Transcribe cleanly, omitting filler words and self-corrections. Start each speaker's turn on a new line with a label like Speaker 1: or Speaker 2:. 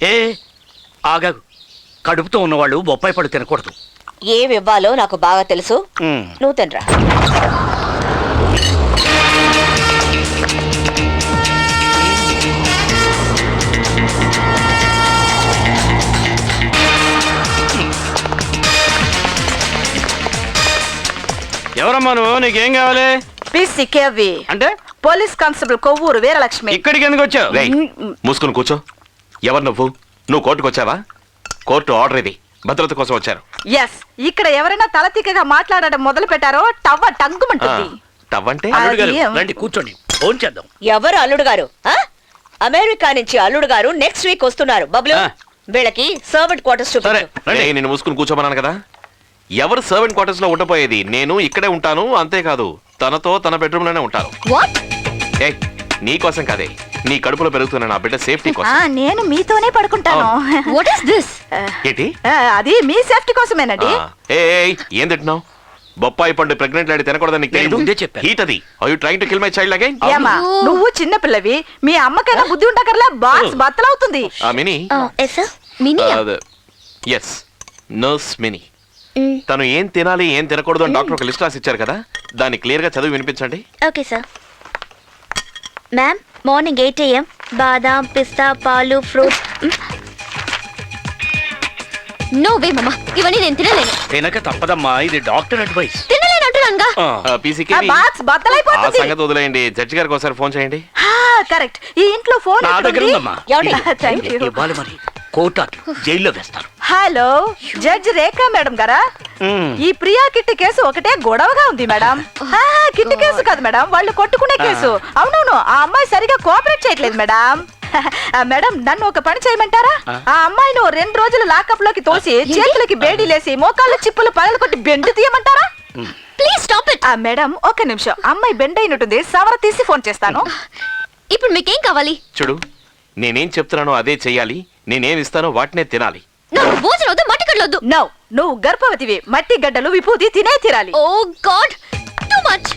Speaker 1: ఏ ఆగాగు, కడుపుతో ఉన్నవాళ్ళు బొప్పాయి పళ్ళు తినకూడదు.
Speaker 2: ఏమి ఇవ్వాలో నాకు బాగా తెలుసు, నువ్వు తినరా.
Speaker 3: ఎవరమ్మా నువ్వు? నీకేం కావాలి?
Speaker 4: పిసికేవి
Speaker 3: అంటే
Speaker 4: పోలీస్ కానిస్టేబుల్ కొవ్వూరు వీరలక్ష్మి.
Speaker 3: ఇక్కడికి ఎందుకు వచ్చావు?
Speaker 5: మూసుకుని కూర్చో. ఎవరు నువ్వు కోర్టుకు వచ్చావా? కోర్టు ఆర్డర్ ఇది, భద్రత కోసం వచ్చారు.
Speaker 4: ఎస్, ఇక్కడ ఎవరైనా తలతిక్కగా మాట్లాడడం మొదలు పెట్టారో టవ్వ టంగుమంటుంది.
Speaker 5: తవ్వంటే
Speaker 1: అల్లుడు గారు, రండి కూర్చోండి, ఫోన్ చేద్దాం.
Speaker 2: ఎవరు అల్లుడు గారు? అమెరికా నుంచి అల్లుడు గారు నెక్స్ట్ వీక్ వస్తున్నారు. బబ్లు, వీళ్ళకి సర్వెంట్ క్వార్టర్స్
Speaker 5: సరే
Speaker 2: చూపించు.
Speaker 5: నేను మూసుకుని కూర్చోమన్నాను కదా. ఎవరు సర్వెంట్ క్వార్టర్స్ లో ఉండపోయేది? నేను ఇక్కడే ఉంటాను, అంతేకాదు తనతో తన బెడ్రూమ్ లోనే ఉంటాను. ఏ నీ కోసం కాదే, నీ కడుపులో పెరుగుతున్న నా బిడ్డ సేఫ్టీ కోసం.
Speaker 4: నేను మీతోనే పడుకుంటాను.
Speaker 2: What is this?
Speaker 5: ఏంటి?
Speaker 4: అది మీ సేఫ్టీ కోసమేనండి.
Speaker 5: ఏం తింటున్నావు? బొప్పాయి పండు ప్రెగ్నెంట్ లేడీ తినకూడదని నీకు
Speaker 1: నేను ముందే చెప్పాను.
Speaker 5: హీట్ అది. Are you trying to kill my child again?
Speaker 4: ఏమా నువ్వు చిన్న పిల్లవి, మీ అమ్మకైనా బుద్ధి ఉండకర్లా బాక్స్ బత్తలవుతుంది.
Speaker 5: Mini yes, nurse Mini. తను ఏం తినాలి ఏం తినకూడదు అని డాక్టర్ ఒక లిస్ట్ రాసి ఇచ్చారు కదా, దాన్ని క్లియర్ గా చదివి వినిపించండి.
Speaker 6: Okay sir. Ma'am, morning 8 AM బాదాం, పిస్తా, పాలు, ఫ్రూట్స్. నో వే మమ్మా, ఇవన్నీ నేను తినలేను.
Speaker 1: తినక తప్పదమ్మా, ఇది డాక్టర్ అడ్వైస్.
Speaker 6: తినలేను అంటున్నానుగా.
Speaker 5: పీసీకి
Speaker 4: బాక్స్
Speaker 5: ఆ
Speaker 4: బత్తలైపోతుంది.
Speaker 5: సంగతి వదిలేయండి. జడ్జి గారికి ఒకసారి ఫోన్ చేయండి.
Speaker 4: కరెక్ట్, ఈ ఇంట్లో ఫోన్
Speaker 1: నా దగ్గర ఉందమ్మా.
Speaker 4: Thank you.
Speaker 1: ఇవ్వాలి మరి, కోర్టు జైల్లో వేస్తారు.
Speaker 4: హలో, జడ్జి రేఖా మేడం గారా? ఈ ప్రియా కిట్టి కేసు ఒకటే గొడవగా ఉంది మేడం. కిట్టి కేసు కాదు మేడం, వాళ్ళు కొట్టుకునే కేసు. అవునవును, ఆ అమ్మాయి సరిగా కోఆపరేట్ చేయట్లేదు మేడం. మేడం, నన్ను ఒక పని చేయమంటారా? ఆ అమ్మాయిని 2 రోజులు లాకప్ లోకి తోసి చేతులకి బేడీలేసి మోకాళ్ళ చిప్పులు పగలు కొట్టి బెండు తీయమంటారా?
Speaker 6: Please stop it.
Speaker 4: మేడం ఒక్క నిమిషం, అమ్మాయి బెండ్ అయినట్టుంది, సవర తీసి ఫోన్ చేస్తాను.
Speaker 6: ఇప్పుడు మీకేం కావాలి?
Speaker 5: చూడు, నేనేం చెప్తున్నానో అదే చెయ్యాలి. నేనేం ఇస్తానో వాటినే తినాలి.
Speaker 6: నాకు భోజనం వద్దు, మట్టి గడ్డలొద్దు.
Speaker 4: నో, నువ్వు గర్భవతివి, మట్టి గడ్డలు విభూతి తినే తీరాలి.
Speaker 6: ఓ గాడ్, టూ మచ్.